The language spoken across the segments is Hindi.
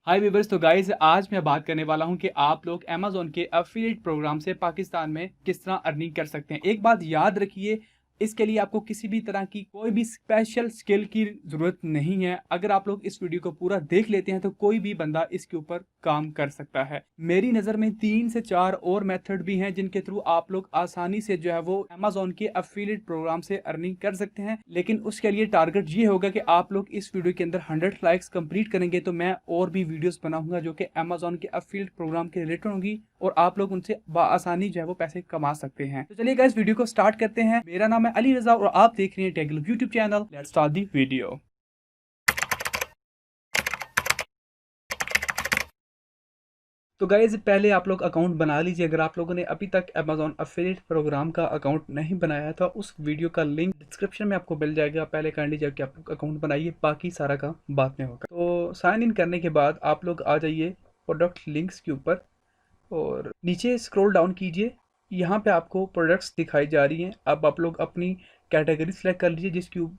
हाय व्यूअर्स, तो गाइस आज मैं बात करने वाला हूं कि आप लोग अमेज़न के एफिलिएट प्रोग्राम से पाकिस्तान में किस तरह अर्निंग कर सकते हैं। एक बात याद रखिए, इसके लिए आपको किसी भी तरह की कोई भी स्पेशल स्किल की ज़रूरत नहीं है। अगर आप लोग इस वीडियो को पूरा देख लेते हैं तो कोई भी बंदा इसके ऊपर काम कर सकता है। मेरी नज़र में 3 से 4 और मेथड भी हैं जिनके थ्रू आप लोग आसानी से जो है वो अमेज़न के एफिलिएट प्रोग्राम से अर्निंग कर सकते हैं। लेकिन उसके लिए टारगेट ये होगा कि आप लोग इस वीडियो के अंदर 100 लाइक्स कंप्लीट करेंगे तो मैं और भी वीडियोस बनाऊंगा जो कि अमेज़न के एफिलिएट प्रोग्राम के रिलेटेड होंगी और आप लोग उनसे आसानी जो है वो पैसे कमा सकते हैं। तो चलिए गाइस, वीडियो को स्टार्ट करते हैं। मेरा नाम है अली रजा और आप देख रहे हैं tech globe YouTube channel. Let's start the video. तो गाइज पहले आप लोग अकाउंट बना लीजिए। अगर आप लोगों ने अभी तक अमेज़न एफिलिएट प्रोग्राम का अकाउंट नहीं बनाया तो उस वीडियो का लिंक डिस्क्रिप्शन में आपको मिल जाएगा। पहले काइंडली जाके आप लोग अकाउंट बनाइए, बाकी सारा काम बाद में होगा। तो साइन इन करने के बाद आप लोग आ जाइए प्रोडक्ट लिंक्स के ऊपर और नीचे स्क्रॉल डाउन कीजिए। यहाँ पे आपको प्रोडक्ट्स दिखाई जा रही हैं। अब आप लोग अपनी कैटेगरी सेलेक्ट कर लीजिए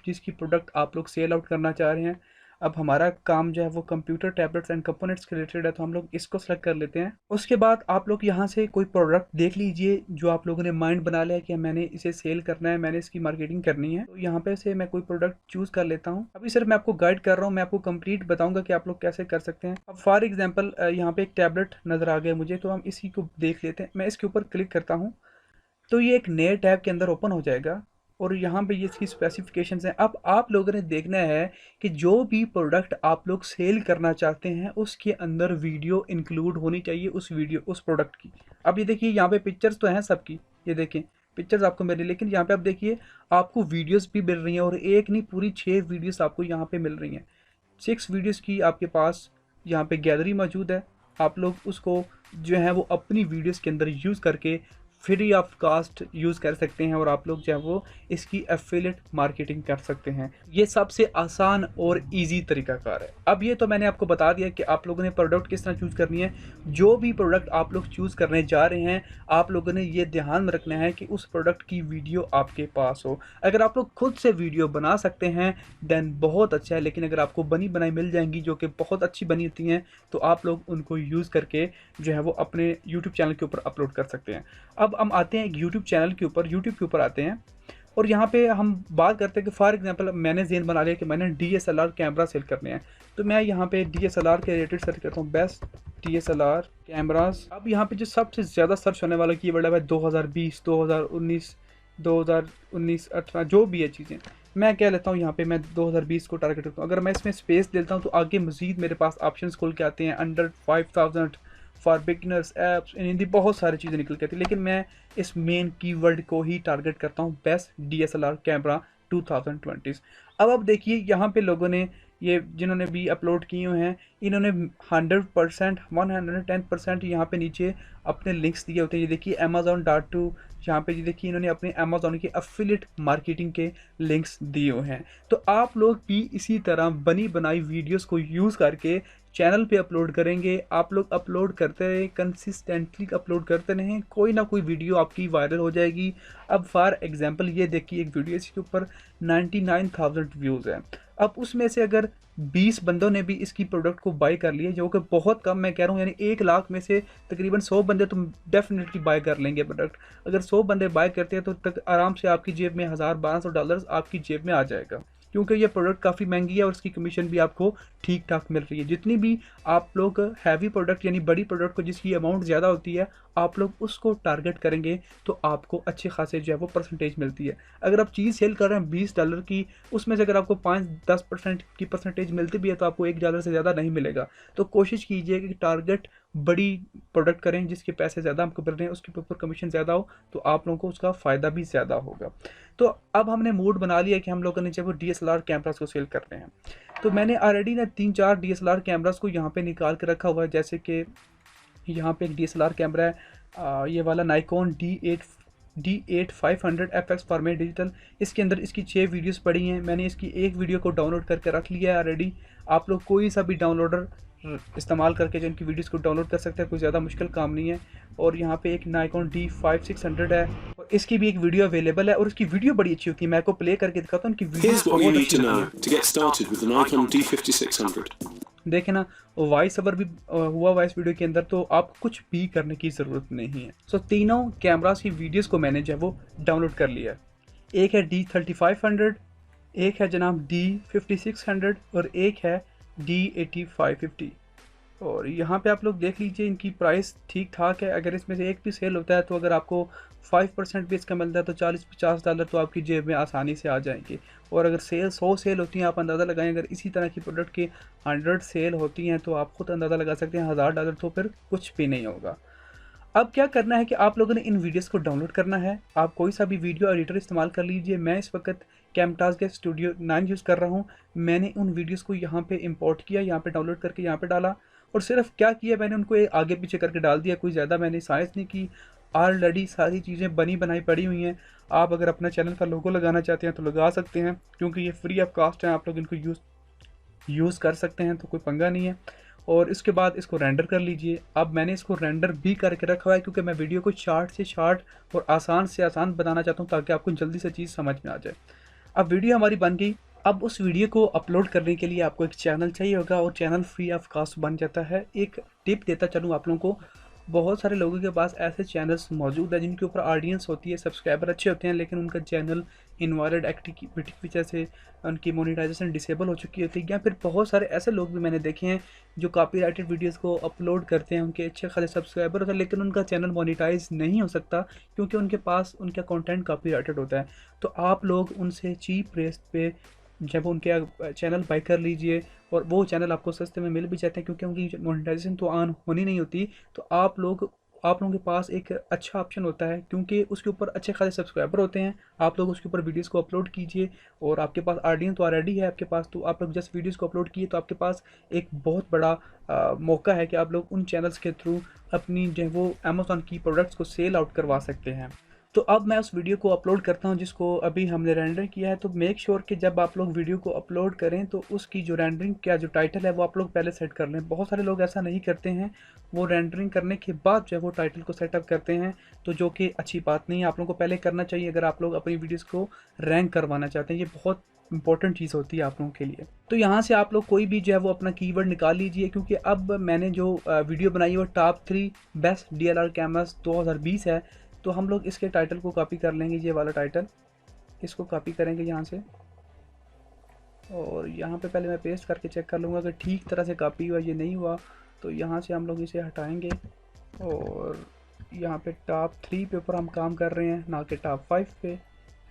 जिसकी प्रोडक्ट आप लोग सेल आउट करना चाह रहे हैं। अब हमारा काम जो है वो कंप्यूटर टैबलेट्स एंड कंपोनेंट्स के रिलेटेड है, तो हम लोग इसको सेलेक्ट कर लेते हैं। उसके बाद आप लोग यहाँ से कोई प्रोडक्ट देख लीजिए जो आप लोगों ने माइंड बना लिया है कि मैंने इसे सेल करना है, मैंने इसकी मार्केटिंग करनी है। तो यहाँ पे से मैं कोई प्रोडक्ट चूज कर लेता हूँ। अभी सिर्फ मैं आपको गाइड कर रहा हूँ, मैं आपको कंप्लीट बताऊंगा कि आप लोग कैसे कर सकते हैं। अब फॉर एग्जाम्पल यहाँ पे एक टैबलेट नजर आ गया मुझे, तो हम इसी को देख लेते हैं। मैं इसके ऊपर क्लिक करता हूँ तो ये एक नए टैब के अंदर ओपन हो जाएगा और यहाँ पे ये इसकी स्पेसिफिकेशंस हैं। अब आप लोगों ने देखना है कि जो भी प्रोडक्ट आप लोग सेल करना चाहते हैं उसके अंदर वीडियो इंक्लूड होनी चाहिए उस प्रोडक्ट की। अब ये देखिए यहाँ पे पिक्चर्स तो हैं सबकी, ये देखें पिक्चर्स आपको मिल रही है, लेकिन यहाँ पे आप देखिए आपको वीडियोस भी मिल रही हैं और एक नहीं पूरी 6 वीडियोस आपको यहाँ पे मिल रही हैं। 6 वीडियोस की आपके पास यहाँ पे गैलरी मौजूद है। आप लोग उसको जो है वो अपनी वीडियोस के अंदर यूज़ करके फ्री ऑफ कास्ट यूज़ कर सकते हैं और आप लोग जो है वो इसकी एफिलिएट मार्केटिंग कर सकते हैं। ये सबसे आसान और इजी तरीकाकार है। अब ये तो मैंने आपको बता दिया कि आप लोगों ने प्रोडक्ट किस तरह चूज़ करनी है। जो भी प्रोडक्ट आप लोग चूज़ करने जा रहे हैं आप लोगों ने ये ध्यान में रखना है कि उस प्रोडक्ट की वीडियो आपके पास हो। अगर आप लोग खुद से वीडियो बना सकते हैं देन बहुत अच्छा है, लेकिन अगर आपको बनी बनाई मिल जाएंगी जो कि बहुत अच्छी बनी होती हैं तो आप लोग उनको यूज़ करके जो है वो अपने यूट्यूब चैनल के ऊपर अपलोड कर सकते हैं। अब हम आते हैं यूट्यूब चैनल के ऊपर, यूट्यूब के ऊपर आते हैं और यहाँ पे हम बात करते हैं कि फॉर एग्जांपल मैंने ज़हन बना लिया कि मैंने DSLR कैमरा सेल करने हैं। तो मैं यहाँ पे DSLR के रिलेटेड सर्च करता हूँ, बेस्ट DSLR कैमरास। अब यहाँ पे जो सबसे ज़्यादा सर्च होने वाला कीवर्ड है भाई 2020, 2019, 2019, 18 जो भी है चीज़ें, मैं क्या लेता हूँ यहाँ पे मैं 2020 को टारगेट करता हूँ। अगर मैं इसमें स्पेस देता हूँ तो आगे मज़ीद मेरे पास ऑप्शन खोल के आते हैं, अंडर 5000 फॉर बिगनर्स, ऐप्स इन हिंदी, बहुत सारी चीज़ें निकल के आती है। लेकिन मैं इस मेन कीवर्ड को ही टारगेट करता हूँ, बेस्ट DSLR कैमरा 2020। अब देखिए यहाँ पे लोगों ने ये जिन्होंने भी अपलोड किए हुए हैं इन्होंने 100%, 110% यहाँ पे नीचे अपने लिंक्स दिए होते हैं। ये देखिए Amazon.to, यहाँ पे ये देखिए इन्होंने अपने अमेज़न के एफिलिएट मार्केटिंग के लिंक्स दिए हुए हैं। तो आप लोग भी इसी तरह बनी बनाई वीडियोस को यूज़ करके चैनल पे अपलोड करेंगे। आप लोग अपलोड करते रहें, कंसिस्टेंटली अपलोड करते रहें, कोई ना कोई वीडियो आपकी वायरल हो जाएगी। अब फॉर एग्जांपल ये देखिए एक वीडियो, इसके ऊपर 99,000 व्यूज़ हैं। अब उसमें से अगर 20 बंदों ने भी इसकी प्रोडक्ट को बाय कर लिया, जो कि बहुत कम मैं कह रहा हूँ, यानी 1 लाख में से तकरीबन 100 बंदे तो डेफिनेटली बाय कर लेंगे प्रोडक्ट। अगर 100 बंदे बाय करते हैं तो तक आराम से आपकी जेब में $1000-1200 आपकी जेब में आ जाएगा, क्योंकि ये प्रोडक्ट काफ़ी महंगी है और इसकी कमीशन भी आपको ठीक ठाक मिल रही है। जितनी भी आप लोग हैवी प्रोडक्ट यानी बड़ी प्रोडक्ट को जिसकी अमाउंट ज़्यादा होती है आप लोग उसको टारगेट करेंगे तो आपको अच्छे खासे जो है वो परसेंटेज मिलती है। अगर आप चीज़ सेल कर रहे हैं $20 की, उसमें से अगर आपको 5-10% की परसेंटेज मिलती भी है तो आपको $1 से ज़्यादा नहीं मिलेगा। तो कोशिश कीजिए कि टारगेट बड़ी प्रोडक्ट करें जिसके पैसे ज़्यादा हमको मिल रहे हैं, उसके ऊपर कमीशन ज़्यादा हो तो आप लोगों को उसका फ़ायदा भी ज़्यादा होगा। तो अब हमने मूड बना लिया कि हम लोगों ने जब वो DSLR कैमरास को सेल करने हैं। तो मैंने ऑलरेडी ना 3-4 DSLR कैमरास को यहाँ पे निकाल के रखा हुआ है। जैसे कि यहाँ पे एक DSLR कैमरा है, ये वाला Nikon D8 500 FX format digital. इसके अंदर इसकी 6 वीडियोस पड़ी हैं। मैंने इसकी एक वीडियो को डाउनलोड करके रख लिया है ऑलरेडी। आप लोग कोई सा भी डाउनलोडर इस्तेमाल करके जो इनकी वीडियोस को डाउनलोड कर सकते हैं, कोई ज़्यादा मुश्किल काम नहीं है। और यहाँ पे एक नाइकॉन D5600 है और इसकी भी एक वीडियो अवेलेबल है और इसकी वीडियो बड़ी अच्छी होती है। मैं आपको प्ले करके दिखाता हूँ, इनकी वीडियो Here's what you बहुत need अच्छी to होती know है। to get started with the Nikon D5600. देखे ना, वॉइस ओवर भी हुआ वॉइस वीडियो के अंदर, तो आपको कुछ भी करने की ज़रूरत नहीं है। सो तीनों कैमरास की वीडियोस को मैंने जो है वो डाउनलोड कर लिया है। एक है D3500, एक है जनाब D5600 और एक है D8550। और यहाँ पे आप लोग देख लीजिए, इनकी प्राइस ठीक ठाक है। अगर इसमें से एक भी सेल होता है तो अगर आपको 5% भी इसका मिलता है तो $40-50 तो आपकी जेब में आसानी से आ जाएंगे। और अगर 100 सेल होती हैं, आप अंदाज़ा लगाएं, अगर इसी तरह की प्रोडक्ट की 100 सेल होती हैं तो आप खुद अंदाज़ा लगा सकते हैं $1000 तो फिर कुछ भी नहीं होगा। अब क्या करना है कि आप लोगों ने इन वीडियोस को डाउनलोड करना है। आप कोई सा भी वीडियो एडिटर इस्तेमाल कर लीजिए। मैं इस वक्त कैमटास स्टूडियो 9 यूज़ कर रहा हूँ। मैंने उन वीडियोस को यहाँ पे इंपोर्ट किया, यहाँ पे डाउनलोड करके यहाँ पे डाला, और सिर्फ क्या किया, मैंने उनको आगे पीछे करके डाल दिया। कोई ज़्यादा मैंने साइंस नहीं की, ऑलरेडी सारी चीज़ें बनी बनाई पड़ी हुई हैं। आप अगर अपना चैनल का लोगो लगाना चाहते हैं तो लगा सकते हैं, क्योंकि ये फ्री ऑफ कास्ट है, आप लोग इनको यूज़ कर सकते हैं, तो कोई पंगा नहीं है। और इसके बाद इसको रेंडर कर लीजिए। अब मैंने इसको रेंडर भी करके रखा हुआ है, क्योंकि मैं वीडियो को शार्ट से शार्ट और आसान से आसान बनाना चाहता हूँ, ताकि आपको जल्दी से चीज़ समझ में आ जाए। अब वीडियो हमारी बन गई। अब उस वीडियो को अपलोड करने के लिए आपको एक चैनल चाहिए होगा, और चैनल फ्री ऑफ कास्ट बन जाता है। एक टिप देता चलूँ आप लोगों को, बहुत सारे लोगों के पास ऐसे चैनल्स मौजूद है जिनके ऊपर ऑडियंस होती है, सब्सक्राइबर अच्छे होते हैं, लेकिन उनका चैनल इनवैलिड एक्टिविटी की वजह से उनकी मोनेटाइजेशन डिसेबल हो चुकी होती है। या फिर बहुत सारे ऐसे लोग भी मैंने देखे हैं जो कॉपीराइटेड वीडियोस को अपलोड करते हैं, उनके अच्छे खासे सब्सक्राइबर होते हैं, लेकिन उनका चैनल मोनेटाइज नहीं हो सकता, क्योंकि उनके पास उनका कंटेंट कॉपीराइटेड होता है। तो आप लोग उनसे चीप रेट पे जब उनके चैनल बाय कर लीजिए, और वो चैनल आपको सस्ते में मिल भी जाते हैं, क्योंकि उनकी मोनेटाइजेशन तो ऑन होनी नहीं होती। तो आप लोगों के पास एक अच्छा ऑप्शन होता है, क्योंकि उसके ऊपर अच्छे खासे सब्सक्राइबर होते हैं। आप लोग उसके ऊपर वीडियोस को अपलोड कीजिए, और आपके पास ऑडियंस तो ऑलरेडी है आपके पास, तो आप लोग जस्ट वीडियोस को अपलोड किए, तो आपके पास एक बहुत बड़ा मौका है कि आप लोग उन चैनल्स के थ्रू अपनी जो है वो अमेज़ॉन की प्रोडक्ट्स को सेल आउट करवा सकते हैं। तो अब मैं उस वीडियो को अपलोड करता हूं जिसको अभी हमने रेंडर किया है। तो मेक श्योर कि जब आप लोग वीडियो को अपलोड करें तो उसकी जो रेंडरिंग का जो टाइटल है वो आप लोग पहले सेट कर लें। बहुत सारे लोग ऐसा नहीं करते हैं, वो रेंडरिंग करने के बाद जो है वो टाइटल को सेटअप करते हैं, तो जो कि अच्छी बात नहीं है। आप लोगों को पहले करना चाहिए अगर आप लोग अपनी वीडियोज़ को रैंक करवाना चाहते हैं। ये बहुत इंपॉर्टेंट चीज़ होती है आप लोगों के लिए। तो यहाँ से आप लोग कोई भी जो है वो अपना कीवर्ड निकाल लीजिए, क्योंकि अब मैंने जो वीडियो बनाई है वो टॉप 3 बेस्ट DLR कैमरास 2020 है। तो हम लोग इसके टाइटल को कॉपी कर लेंगे, ये वाला टाइटल इसको कॉपी करेंगे यहाँ से, और यहाँ पे पहले मैं पेस्ट करके चेक कर लूँगा कि ठीक तरह से कॉपी हुआ। ये नहीं हुआ तो यहाँ से हम लोग इसे हटाएंगे, और यहाँ पे टॉप 3 पे ऊपर हम काम कर रहे हैं, ना कि टॉप 5 पे।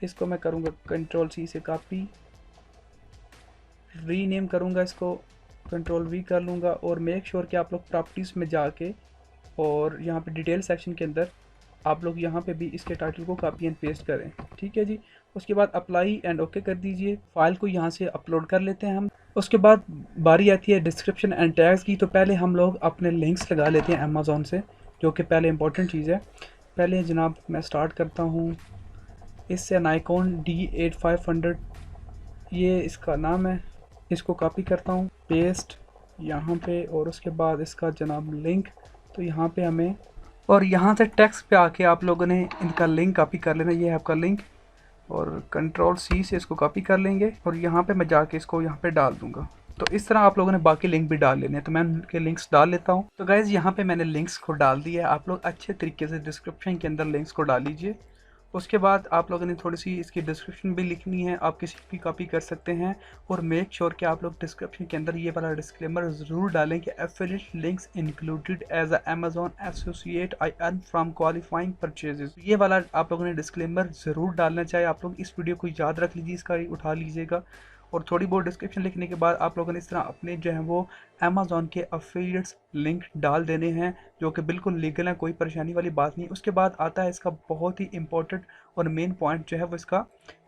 इसको मैं करूँगा Ctrl+C से कॉपी, रीनेम करूँगा इसको, Ctrl+V कर लूँगा, और मेक श्योर कि आप लोग प्रॉपर्टीज़ में जाके और यहाँ पे डिटेल सेक्शन के अंदर आप लोग यहाँ पे भी इसके टाइटल को कॉपी एंड पेस्ट करें। ठीक है जी। उसके बाद अप्लाई एंड ओके कर दीजिए। फाइल को यहाँ से अपलोड कर लेते हैं हम। उसके बाद बारी आती है डिस्क्रिप्शन एंड टैग्स की। तो पहले हम लोग अपने लिंक्स लगा लेते हैं अमेज़ॉन से, जो कि पहले इंपॉर्टेंट चीज़ है। पहले जनाब मैं स्टार्ट करता हूँ इससे, नाइकॉन D8500 ये इसका नाम है। इसको कॉपी करता हूँ, पेस्ट यहाँ पे, और उसके बाद इसका जनाब लिंक। तो यहाँ पे हमें, और यहाँ से टेक्स्ट पे आके आप लोगों ने इनका लिंक कॉपी कर लेना। ये है आपका लिंक, और Ctrl+C से इसको कॉपी कर लेंगे, और यहाँ पे मैं जाके इसको यहाँ पे डाल दूंगा। तो इस तरह आप लोगों ने बाकी लिंक भी डाल लेने हैं। तो मैं उनके लिंक्स डाल लेता हूँ। तो गाइज़ यहाँ पे मैंने लिंक्स को डाल दिया है। आप लोग अच्छे तरीके से डिस्क्रिप्शन के अंदर लिंक्स को डाल लीजिए। उसके बाद आप लोगों ने थोड़ी सी इसकी डिस्क्रिप्शन भी लिखनी है, आप किसी भी कॉपी कर सकते हैं। और मेक श्योर कि आप लोग डिस्क्रिप्शन के अंदर ये वाला डिस्क्लेमर ज़रूर डालें कि affiliate links included as a Amazon associate I earn from qualifying purchases. ये वाला आप लोगों ने डिस्क्लेमर ज़रूर डालना चाहिए। आप लोग इस वीडियो को याद रख लीजिए, इसका उठा लीजिएगा। और थोड़ी बहुत डिस्क्रिप्शन लिखने के बाद आप लोगों ने इस तरह अपने जो है वो अमेज़ॉन के अफिलिएट्स लिंक डाल देने हैं, जो कि बिल्कुल लीगल है, कोई परेशानी वाली बात नहीं। उसके बाद आता है इसका बहुत ही इंपॉर्टेंट और मेन पॉइंट जो है वो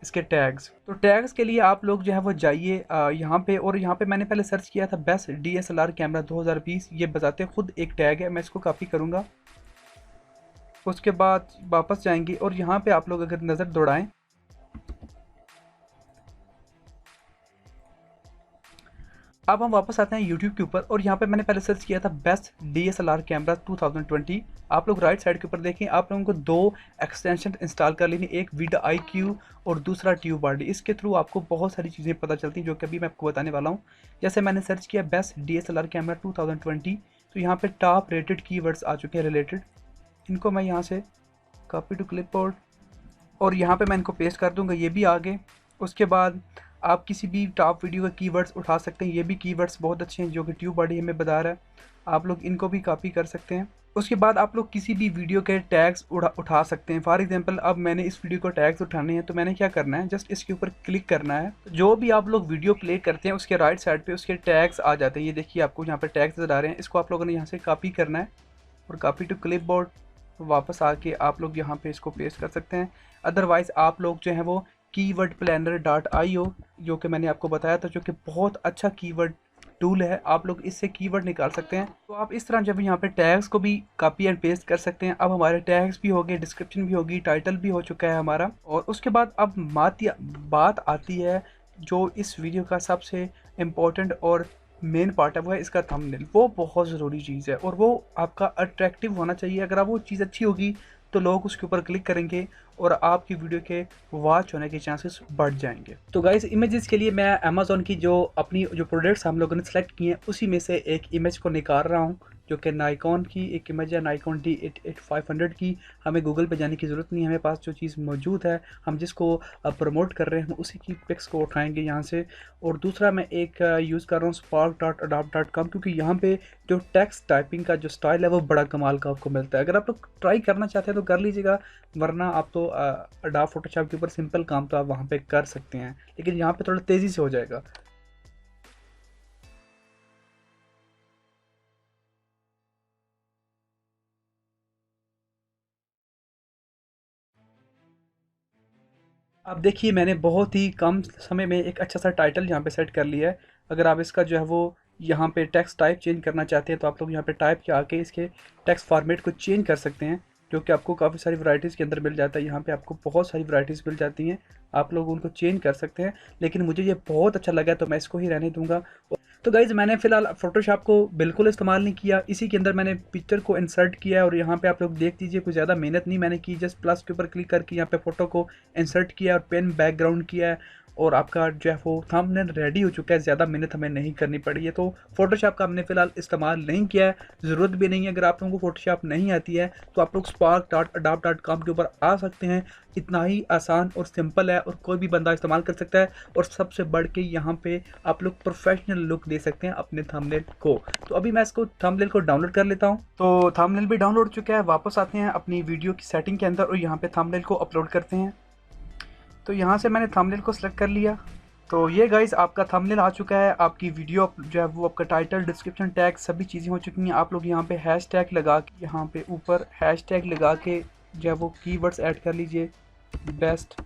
इसके टैग्स। तो टैग्स के लिए आप लोग जो है वो जाइए यहाँ पे, और यहाँ पे मैंने पहले सर्च किया था बेस्ट DSLR कैमरा 2020। ये बताते खुद एक टैग है, मैं इसको कॉपी करूँगा। उसके बाद वापस जाएंगे, और यहाँ पे आप लोग अगर नज़र दौड़ाएं अब हम वापस आते हैं यूट्यूब के ऊपर और यहाँ पे मैंने पहले सर्च किया था बेस्ट DSLR कैमरा 2020। आप लोग राइट साइड के ऊपर देखें, आप लोगों को दो एक्सटेंशन इंस्टॉल कर लेनी, एक विड IQ और दूसरा ट्यूब RD। इसके थ्रू आपको बहुत सारी चीज़ें पता चलती हैं जो कि अभी मैं आपको बताने वाला हूँ। जैसे मैंने सर्च किया बेस्ट DSLR कैमरा 2020, तो यहाँ पे टॉप रेटेड कीवर्ड्स आ चुके हैं रिलेटेड। इनको मैं यहाँ से कॉपी टू क्लिपबोर्ड और यहाँ पे मैं इनको पेस्ट कर दूँगा, ये भी आ गए। उसके बाद आप किसी भी टॉप वीडियो का कीवर्ड्स उठा सकते हैं, ये भी कीवर्ड्स बहुत अच्छे हैं जो कि ट्यूब बॉडी हमें बता रहा है, आप लोग इनको भी कॉपी कर सकते हैं। उसके बाद आप लोग किसी भी वीडियो के टैग्स उठा सकते हैं। फॉर एग्जांपल अब मैंने इस वीडियो को टैग्स उठाने हैं, तो मैंने क्या करना है, जस्ट इसके ऊपर क्लिक करना है। जो भी आप लोग वीडियो प्ले करते हैं उसके राइट साइड पे उसके टैग्स आ जाते हैं। ये देखिए आपको यहाँ पर टैग्स नजर आ रहे हैं, इसको आप लोगों ने यहाँ से कॉपी करना है और कॉपी टू क्लिपबोर्ड वापस आके आप लोग यहाँ पे इसको पेस्ट कर सकते हैं। अदरवाइज़ आप लोग जो है वो keywordplanner.io, जो कि मैंने आपको बताया था, जो कि बहुत अच्छा कीवर्ड टूल है, आप लोग इससे कीवर्ड निकाल सकते हैं। तो आप इस तरह जब यहाँ पे टैग्स को भी कॉपी एंड पेस्ट कर सकते हैं। अब हमारे टैग्स भी हो गए, डिस्क्रिप्शन भी होगी, टाइटल भी हो चुका है हमारा। और उसके बाद अब बात आती है जो इस वीडियो का सबसे इम्पोर्टेंट और मेन पार्ट है, वो है इसका थंबनेल। वो बहुत ज़रूरी चीज़ है और वो आपका अट्रैक्टिव होना चाहिए। अगर आप वो चीज़ अच्छी होगी तो लोग उसके ऊपर क्लिक करेंगे और आपकी वीडियो के वॉच होने के चांसेस बढ़ जाएंगे। तो गाइस इमेजेस के लिए मैं अमेज़ॉन की जो अपनी जो प्रोडक्ट्स हम लोगों ने सेलेक्ट किए हैं उसी में से एक इमेज को निकाल रहा हूँ, जो कि नाइकॉन की एक इमेज है, नाइकॉन D8500 की। हमें गूगल पे जाने की ज़रूरत नहीं है, हमें पास जो चीज़ मौजूद है, हम जिसको प्रमोट कर रहे हैं, हम उसी की पिक्स को उठाएंगे यहाँ से। और दूसरा मैं एक यूज़ कर रहा हूँ spark.adobe.com, क्योंकि यहाँ पे जो टेक्स्ट टाइपिंग का जो स्टाइल है वो बड़ा कमाल का आपको मिलता है। अगर आप लोग ट्राई करना चाहते हैं तो कर लीजिएगा, वरना आप तो अडोब फोटोशॉप के ऊपर सिंपल काम तो आप वहाँ पे कर सकते हैं, लेकिन यहाँ पे थोड़ा तेज़ी से हो जाएगा। अब देखिए मैंने बहुत ही कम समय में एक अच्छा सा टाइटल यहाँ पे सेट कर लिया है। अगर आप इसका जो है वो यहाँ पे टेक्स्ट टाइप चेंज करना चाहते हैं तो आप लोग यहाँ पे टाइप के आके इसके टेक्स्ट फॉर्मेट को चेंज कर सकते हैं, जो कि आपको काफ़ी सारी वैराइटीज़ के अंदर मिल जाता है। यहाँ पे आपको बहुत सारी वैराइटीज़ मिल जाती हैं, आप लोग उनको चेंज कर सकते हैं। लेकिन मुझे ये बहुत अच्छा लगा तो मैं इसको ही रहने दूँगा। तो गाइज़ मैंने फ़िलहाल फ़ोटोशॉप को बिल्कुल इस्तेमाल नहीं किया, इसी के अंदर मैंने पिक्चर को इंसर्ट किया है। और यहाँ पे आप लोग देख लीजिए कुछ ज़्यादा मेहनत नहीं मैंने की, जस्ट प्लस के ऊपर क्लिक करके यहाँ पे फ़ोटो को इंसर्ट किया और पेन बैकग्राउंड किया है और आपका जो है वो थंबनेल रेडी हो चुका है। ज़्यादा मेहनत हमें नहीं करनी पड़ी है। तो फ़ोटोशॉप का हमने फ़िलहाल इस्तेमाल नहीं किया है, ज़रूरत भी नहीं है। अगर आप लोगों को फ़ोटोशॉप नहीं आती है तो आप लोग spark.adobe.com के ऊपर आ सकते हैं। इतना ही आसान और सिंपल है और कोई भी बंदा इस्तेमाल कर सकता है। और सबसे बढ़ के यहाँ पे आप लोग प्रोफेशनल लुक दे सकते हैं अपने थंबनेल को। तो अभी मैं इसको थंबनेल को डाउनलोड कर लेता हूँ। तो थंबनेल भी डाउनलोड हो चुका है। वापस आते हैं अपनी वीडियो की सेटिंग के अंदर और यहाँ पे थंबनेल को अपलोड करते हैं। तो यहाँ से मैंने थंबनेल को सिलेक्ट कर लिया। तो ये गाइस आपका थंबनेल आ चुका है। आपकी वीडियो जो है वो आपका टाइटल, डिस्क्रिप्शन, टैग सभी चीज़ें हो चुकी हैं। आप लोग यहाँ पे हैश टैग लगा के, यहाँ पे ऊपर हैश टैग लगा के जो है वो कीवर्ड्स ऐड कर लीजिए, बेस्ट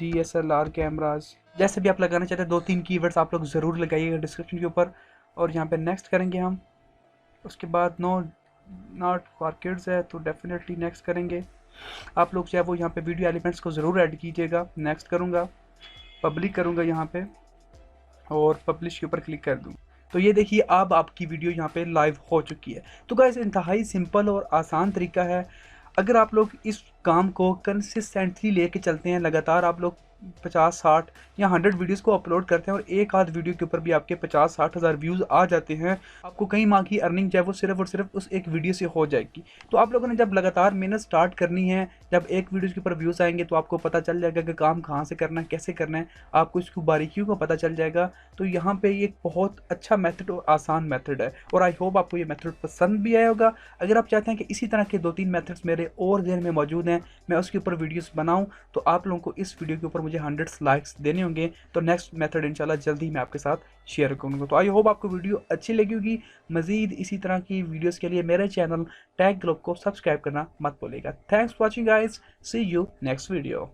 DSLR कैमराज। जैसे भी आप लगाना चाहते हैं 2-3 कीवर्ड्स आप लोग ज़रूर लगाइएगा डिस्क्रिप्शन के ऊपर। और यहाँ पे नेक्स्ट करेंगे हम। उसके बाद नो नॉट फॉर किड्स है तो डेफिनेटली नेक्स्ट करेंगे। आप लोग जो है वो यहाँ पे वीडियो एलिमेंट्स को ज़रूर ऐड कीजिएगा। नेक्स्ट करूँगा, पब्लिक करूँगा यहाँ पे और पब्लिश के ऊपर क्लिक कर दूँ। तो ये देखिए अब आपकी वीडियो यहाँ पे लाइव हो चुकी है। तो गाइस इंतहाई सिंपल और आसान तरीका है। अगर आप लोग इस काम को कंसिस्टेंटली लेके चलते हैं, लगातार आप लोग 50-60 या 100 वीडियोस को अपलोड करते हैं और एक आध वीडियो के ऊपर भी आपके 50-60 हज़ार व्यूज़ आ जाते हैं, आपको कई माह की अर्निंग जो है वो सिर्फ और सिर्फ उस एक वीडियो से हो जाएगी। तो आप लोगों ने जब लगातार मेहनत स्टार्ट करनी है, जब एक वीडियो के ऊपर व्यूज़ आएंगे तो आपको पता चल जाएगा कि काम कहाँ से करना है, कैसे करना है, आपको इसकी बारीकियों को पता चल जाएगा। तो यहाँ पे ये एक बहुत अच्छा मेथड और आसान मेथड है और आई होप आपको ये मेथड पसंद भी आया होगा। अगर आप चाहते हैं कि इसी तरह के 2-3 मेथड्स मेरे और ज़हन में मौजूद हैं, मैं उसके ऊपर वीडियोस बनाऊं, तो आप लोगों को इस वीडियो के ऊपर मुझे 100 लाइक्स देने होंगे। तो नेक्स्ट मेथड इंशाल्लाह जल्दी मैं आपके साथ शेयर करूँगा। तो आई होप आपको वीडियो अच्छी लगी होगी। मज़ीद इसी तरह की वीडियोस के लिए मेरे चैनल टेक ग्लोब को सब्सक्राइब करना मत भूलिएगा। Thanks for watching guys, see you next video.